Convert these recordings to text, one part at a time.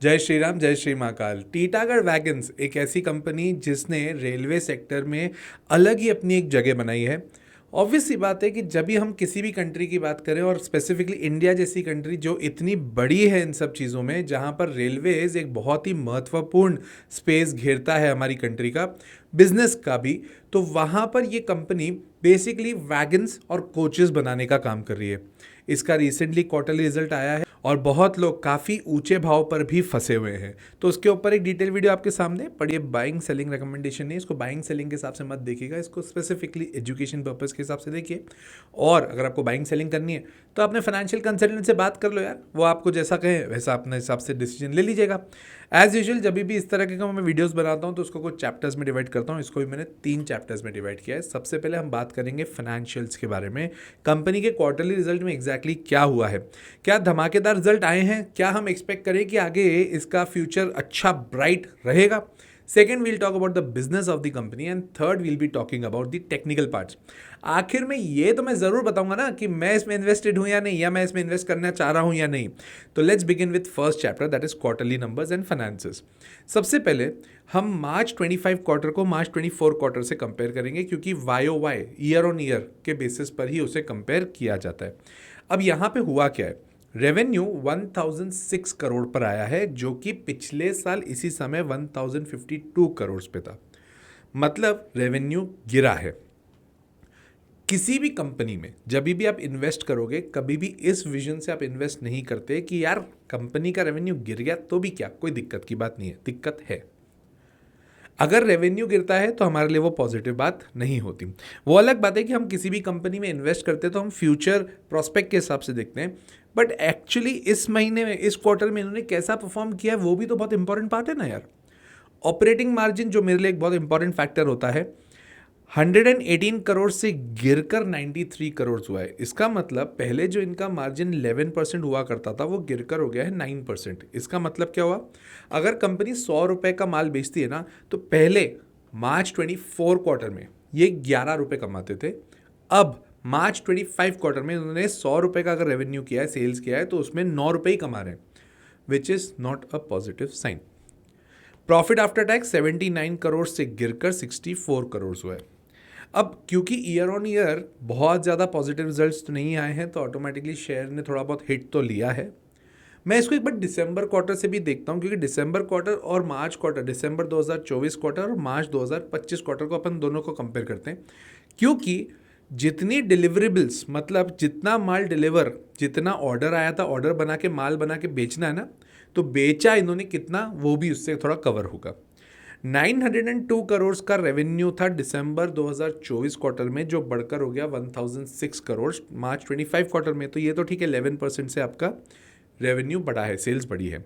जय श्री राम, जय श्री महाकाल। टीटागढ़ वैगन्स एक ऐसी कंपनी जिसने रेलवे सेक्टर में अलग ही अपनी एक जगह बनाई है। ऑब्वियस सी बात है कि जब भी हम किसी भी कंट्री की बात करें और स्पेसिफिकली इंडिया जैसी कंट्री जो इतनी बड़ी है इन सब चीज़ों में, जहाँ पर रेलवेज एक बहुत ही महत्वपूर्ण स्पेस घेरता है हमारी कंट्री का, बिजनेस का भी, तो वहाँ पर ये कंपनी बेसिकली वैगन्स और कोचेस बनाने का काम कर रही है। इसका रिसेंटली क्वार्टरली रिजल्ट आया है और बहुत लोग काफ़ी ऊंचे भाव पर भी फंसे हुए हैं, तो उसके ऊपर एक डिटेल वीडियो आपके सामने पढ़िए। बाइंग सेलिंग रिकमेंडेशन नहीं, इसको बाइंग सेलिंग के हिसाब से मत देखिएगा, इसको स्पेसिफिकली एजुकेशन पर्पस के हिसाब से देखिए। और अगर आपको बाइंग सेलिंग करनी है तो अपने फाइनेंशियल कंसल्टेंट से बात कर लो यार, वो आपको जैसा कहे वैसा अपने हिसाब से डिसीजन ले लीजिएगा। एज यूजुअल जब भी इस तरह के मैं वीडियोस बनाता हूँ तो उसको कुछ चैप्टर्स में डिवाइड करता हूँ। इसको भी मैंने 3 चैप्टर्स में डिवाइड किया है। सबसे पहले हम बात करेंगे फाइनेंशियल्स के बारे में, कंपनी के क्वार्टरली रिजल्ट में एग्जैक्टली क्या हुआ है, क्या धमाकेदार रिजल्ट आए हैं, क्या हम एक्सपेक्ट करें कि आगे इसका फ्यूचर अच्छा ब्राइट रहेगा। Second, we'll talk about the business of the company and third we'll be talking about the technical parts. आखिर में ये तो मैं ज़रूर बताऊंगा ना कि मैं इसमें इन्वेस्टेड हूं या नहीं, या मैं इसमें इन्वेस्ट करना चाह रहा हूं या नहीं। तो let's begin with first chapter, that is quarterly numbers and finances. सबसे पहले हम मार्च 25 क्वार्टर को मार्च 24 क्वार्टर से कंपेयर करेंगे, क्योंकि YOY ईयर ऑन ईयर के बेसिस पर ही उसे कंपेयर किया जाता है। अब यहाँ पे हुआ क्या है, रेवेन्यू 1006 करोड़ पर आया है, जो कि पिछले साल इसी समय 1052 करोड़ पे था। मतलब रेवेन्यू गिरा है। किसी भी कंपनी में जब भी आप इन्वेस्ट करोगे, कभी भी इस विजन से आप इन्वेस्ट नहीं करते कि यार कंपनी का रेवेन्यू गिर गया तो भी क्या, कोई दिक्कत की बात नहीं है। दिक्कत है, अगर रेवेन्यू गिरता है तो हमारे लिए वो पॉजिटिव बात नहीं होती। वो अलग बात है कि हम किसी भी कंपनी में इन्वेस्ट करते हैं तो हम फ्यूचर प्रोस्पेक्ट के हिसाब से देखते हैं, बट एक्चुअली इस महीने में, इस क्वार्टर में इन्होंने कैसा परफॉर्म किया है वो भी तो बहुत इंपॉर्टेंट पार्ट है ना यार। ऑपरेटिंग मार्जिन जो मेरे लिए एक बहुत इंपॉर्टेंट फैक्टर होता है, 118 करोड़ से गिरकर 93 करोड़ हुआ है। इसका मतलब पहले जो इनका मार्जिन 11% हुआ करता था वो गिरकर हो गया है 9%। इसका मतलब क्या हुआ, अगर कंपनी 100 रुपये का माल बेचती है ना, तो पहले मार्च 24 क्वार्टर में ये 11 रुपये कमाते थे। अब मार्च 25 क्वार्टर में उन्होंने 100 रुपये का अगर रेवेन्यू किया है, सेल्स किया है, तो उसमें 9 रुपये ही कमा रहे हैं, which is not a positive sign. Profit after tax 79 crore से गिरकर 64 करोड़ हुआ है। अब क्योंकि ईयर ऑन ईयर बहुत ज़्यादा पॉजिटिव रिजल्ट्स तो नहीं आए हैं, तो ऑटोमेटिकली शेयर ने थोड़ा बहुत हिट तो लिया है। मैं इसको एक बार दिसंबर क्वार्टर से भी देखता हूँ, क्योंकि दिसंबर क्वार्टर और मार्च क्वार्टर, दिसंबर 2024 क्वार्टर और मार्च 2025 क्वार्टर को अपन दोनों को कंपेयर करते हैं, क्योंकि जितनी डिलीवरेबल्स, मतलब जितना माल डिलीवर, जितना ऑर्डर आया था, ऑर्डर बना के माल बना के बेचना है ना, तो बेचा इन्होंने कितना वो भी उससे थोड़ा कवर होगा। 902 करोड़ का रेवेन्यू था दिसंबर 2024 क्वार्टर में, जो बढ़कर हो गया 1006 करोड़ मार्च 25 क्वार्टर में। तो ये तो ठीक है, 11% से आपका रेवेन्यू बढ़ा है, सेल्स बढ़ी है।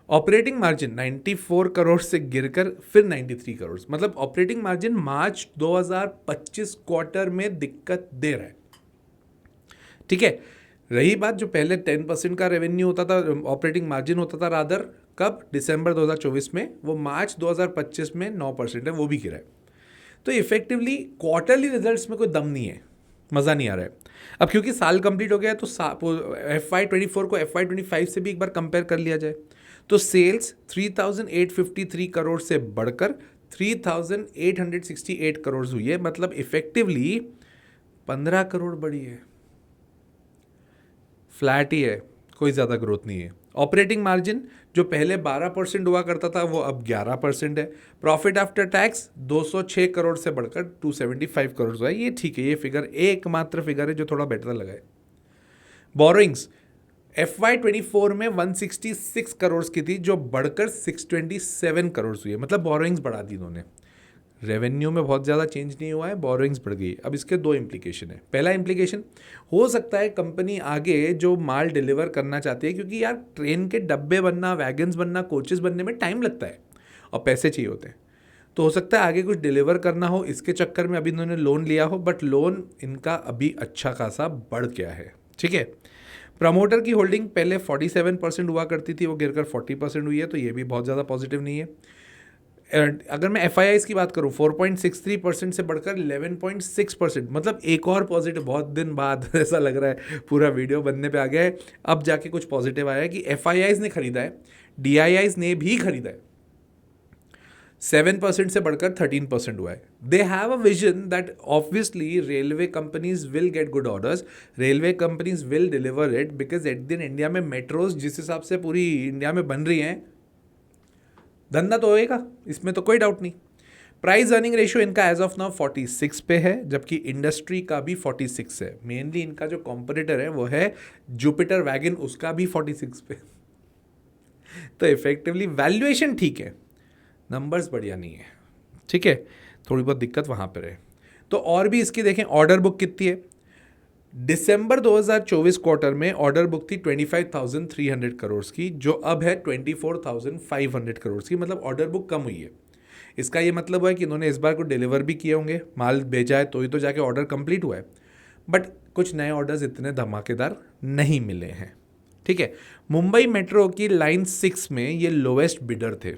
ऑपरेटिंग मार्जिन 94 करोड़ से गिरकर फिर 93 करोड़, मतलब ऑपरेटिंग मार्जिन मार्च 2025 क्वार्टर में दिक्कत दे रहा है। ठीक है, रही बात जो पहले 10% का रेवेन्यू होता था, ऑपरेटिंग मार्जिन होता था रादर, कब, दिसंबर 2024 में, वो मार्च 2025 में 9% है, वो भी गिरा है। तो इफेक्टिवली क्वार्टरली रिजल्ट्स में कोई दम नहीं है, मज़ा नहीं आ रहा है। अब क्योंकि साल कंप्लीट हो गया है तो FY24 को FY25 से भी एक बार कंपेयर कर लिया जाए, तो सेल्स 3853 करोड़ से बढ़कर 3868 करोड़ हुई है, मतलब इफेक्टिवली 15 करोड़ बढ़ी है। फ्लैट ही है, कोई ज़्यादा ग्रोथ नहीं है। ऑपरेटिंग मार्जिन जो पहले 12% हुआ करता था वो अब 11% है। प्रॉफिट आफ्टर टैक्स 206 करोड़ से बढ़कर 275 करोड़ हुआ है। ये ठीक है, ये फिगर एकमात्र फिगर है जो थोड़ा बेटर लगा है। बोरोइंग्स FY24 में 166 करोड़ की थी, जो बढ़कर 627 करोड़ हुई है, मतलब बोरोइंग्स बढ़ा दी इन्होंने। रेवेन्यू में बहुत ज़्यादा चेंज नहीं हुआ है, बोरोइंग्स बढ़ गई। अब इसके 2 इम्प्लीकेशन है। पहला इम्प्लीकेशन, हो सकता है कंपनी आगे जो माल डिलीवर करना चाहती है, क्योंकि यार ट्रेन के डब्बे बनना, वैगन्स बनना, कोचेस बनने में टाइम लगता है और पैसे चाहिए होते हैं, तो हो सकता है आगे कुछ डिलीवर करना हो, इसके चक्कर में अभी इन्होंने लोन लिया हो, बट लोन इनका अभी अच्छा खासा बढ़ गया है। ठीक है, प्रमोटर की होल्डिंग पहले 47% हुआ करती थी, वो गिरकर 40% हुई है, तो ये भी बहुत ज़्यादा पॉजिटिव नहीं है। अगर मैं FIIs की बात करूँ, 4.63% से बढ़कर 11.6%, मतलब एक और पॉजिटिव, बहुत दिन बाद ऐसा लग रहा है पूरा वीडियो बनने पे आ गया है, अब जाके कुछ पॉजिटिव आया है कि FIIs ने खरीदा है, DIIs ने भी खरीदा है, 7% से बढ़कर 13% हुआ है. They have a vision that obviously railway companies will get good orders, railway companies will deliver it, because at दिन इंडिया में मेट्रोज जिस हिसाब से पूरी इंडिया में बन रही हैं, धंधा तो होएगा, इसमें तो कोई डाउट नहीं. प्राइस अर्निंग रेशियो इनका एज ऑफ नाउ 46 पे है, जबकि इंडस्ट्री का भी 46 है. मेनली इनका जो कॉम्पिटिटर है वो है जुपिटर वैगन, उसका भी 46 पे. तो इफेक्टिवली वैल्यूएशन ठीक है, नंबर्स बढ़िया नहीं है. ठीक है, थोड़ी बहुत दिक्कत वहाँ पे रहे. तो और भी इसकी देखें, ऑर्डर बुक कितनी है. दिसंबर 2024 क्वार्टर में ऑर्डर बुक थी 25,300 करोड़ की, जो अब है 24,500 करोड़ की. मतलब ऑर्डर बुक कम हुई है. इसका ये मतलब है कि इन्होंने इस बार को डिलीवर भी किए होंगे, माल भेजा है तो ही तो जाके ऑर्डर कंप्लीट हुआ है. बट कुछ नए ऑर्डर्स इतने धमाकेदार नहीं मिले हैं. ठीक है, मुंबई मेट्रो की लाइन 6 में ये लोएस्ट बिडर थे.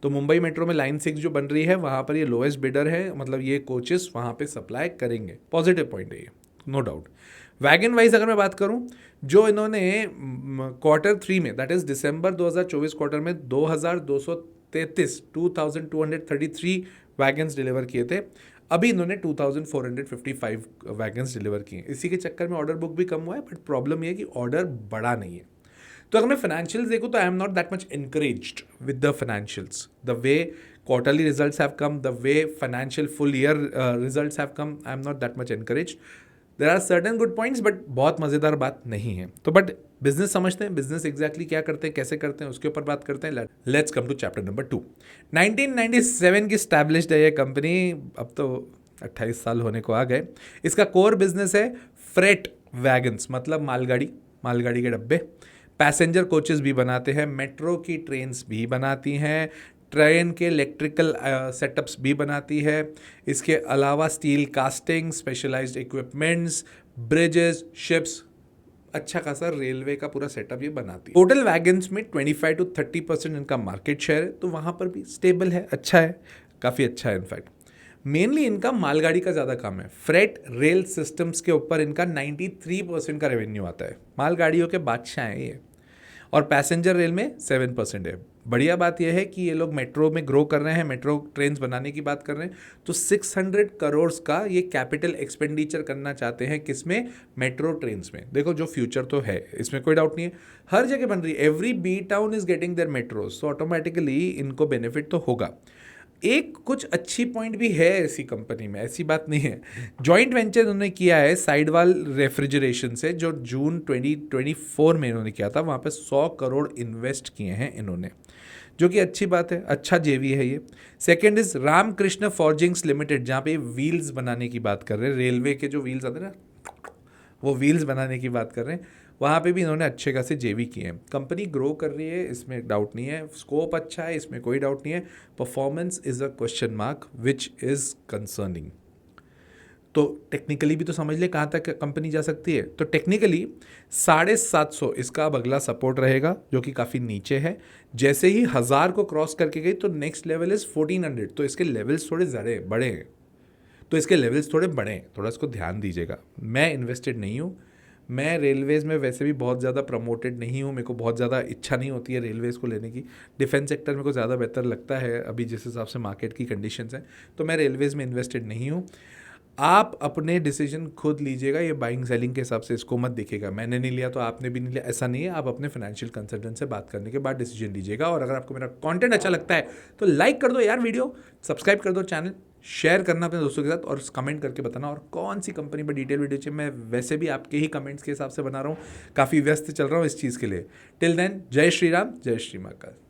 तो मुंबई मेट्रो में लाइन 6 जो बन रही है वहाँ पर ये लोएस्ट बिडर है, मतलब ये कोचेस वहाँ पे सप्लाई करेंगे. पॉजिटिव पॉइंट है ये, नो डाउट. वैगन वाइज अगर मैं बात करूँ, जो इन्होंने Q3 में, दैट इज दिसंबर 2024 क्वार्टर में 2233 वैगन्स डिलीवर किए थे. अभी इन्होंने 2455 वैगन्स डिलीवर किए. इसी के चक्कर में ऑर्डर बुक भी कम हुआ है, बट प्रॉब्लम ये है कि ऑर्डर बड़ा नहीं है. तो अगर मैं फाइनेंशियल्स देखूँ तो I am not that much encouraged with the financials, the way quarterly results have come, the way financial full year results have come, I am not that much encouraged. There are certain good points, but बहुत मज़ेदार बात नहीं है. तो but business समझते हैं, business exactly क्या करते हैं, कैसे करते हैं, उसके ऊपर बात करते हैं. Let's come to chapter number 2. 1997 की स्टैब्लिश्ड है ये कंपनी, अब तो 28 साल होने को आ गए. इसका कोर बिजनेस है फ्रेट वैगन्स, मतलब मालगाड़ी के डब्बे. पैसेंजर कोचेस भी बनाते हैं, मेट्रो की ट्रेन्स भी बनाती हैं, ट्रेन के इलेक्ट्रिकल सेटअप्स भी बनाती है. इसके अलावा steel casting, specialized equipments, bridges, ships, अच्छा खासा रेलवे का पूरा सेटअप ये बनाती है. टोटल वैगन्स में 25 to 30% इनका मार्केट शेयर है, तो वहाँ पर भी स्टेबल है, अच्छा है, काफ़ी अच्छा है. इनफैक्ट मेनली इनका मालगाड़ी का ज़्यादा काम है. फ्रेट रेल सिस्टम्स के ऊपर इनका 93% का रेवेन्यू आता है. मालगाड़ियों के बादशाह हैं ये. और पैसेंजर रेल में 7% है. बढ़िया बात यह है कि ये लोग मेट्रो में ग्रो कर रहे हैं, मेट्रो ट्रेन्स बनाने की बात कर रहे हैं. तो 600 करोड़ का ये कैपिटल एक्सपेंडिचर करना चाहते हैं, किसमें, मेट्रो ट्रेन्स में. देखो जो फ्यूचर तो है, इसमें कोई डाउट नहीं है, हर जगह बन रही है. Every B town is getting there metros, तो ऑटोमेटिकली इनको बेनिफिट तो होगा. एक कुछ अच्छी पॉइंट भी है ऐसी कंपनी में, ऐसी बात नहीं है. जॉइंट वेंचर उन्होंने किया है साइडवाल रेफ्रिजरेशन से, जो जून 2024 में इन्होंने किया था. वहाँ पे 100 करोड़ इन्वेस्ट किए हैं इन्होंने, जो कि अच्छी बात है, अच्छा जेवी है ये. सेकंड इज रामकृष्ण फॉर्जिंग्स लिमिटेड, जहाँ पे व्हील्स बनाने की बात कर रहे हैं, रेलवे के जो व्हील्स आते हैं ना, वो व्हील्स बनाने की बात कर रहे हैं. वहाँ पे भी इन्होंने अच्छे खासे जेवी किए हैं. कंपनी ग्रो कर रही है, इसमें डाउट नहीं है. स्कोप अच्छा है, इसमें कोई डाउट नहीं है. Performance is a question mark which is concerning. तो टेक्निकली भी तो समझ ले कहाँ तक कंपनी जा सकती है. तो टेक्निकली 750 इसका अब अगला सपोर्ट रहेगा, जो कि काफ़ी नीचे है. जैसे ही 1000 को क्रॉस करके गई तो नेक्स्ट लेवल इज़ 1400. तो इसके लेवल्स थोड़े ज़्यादा बड़े हैं, थोड़ा इसको ध्यान दीजिएगा. मैं इन्वेस्टेड नहीं हूँ, मैं रेलवेज़ में वैसे भी बहुत ज़्यादा प्रमोटेड नहीं हूँ, मेरे को बहुत ज़्यादा इच्छा नहीं होती है रेलवेज़ को लेने की. डिफेंस सेक्टर मेरे को ज़्यादा बेहतर लगता है अभी जिस हिसाब से मार्केट की कंडीशंस हैं. तो मैं रेलवेज़ में इन्वेस्टेड नहीं हूँ. आप अपने डिसीजन खुद लीजिएगा, ये बाइंग सेलिंग के हिसाब से इसको मत दिखेगा. मैंने नहीं लिया तो आपने भी नहीं लिया, ऐसा नहीं है. आप अपने फाइनेंशियल कंसल्टेंट से बात करने के बाद डिसीजन लीजिएगा. और अगर आपको मेरा कंटेंट अच्छा लगता है तो लाइक कर दो यार वीडियो, सब्सक्राइब कर दो चैनल, शेयर करना अपने दोस्तों के साथ, और कमेंट करके बताना और कौन सी कंपनी पर डिटेल वीडियो चाहिए. मैं वैसे भी आपके ही कमेंट्स के हिसाब से बना रहा हूँ, काफ़ी व्यस्त चल रहा हूँ इस चीज़ के लिए. टिल देन, जय श्री राम, जय श्री महाकाल.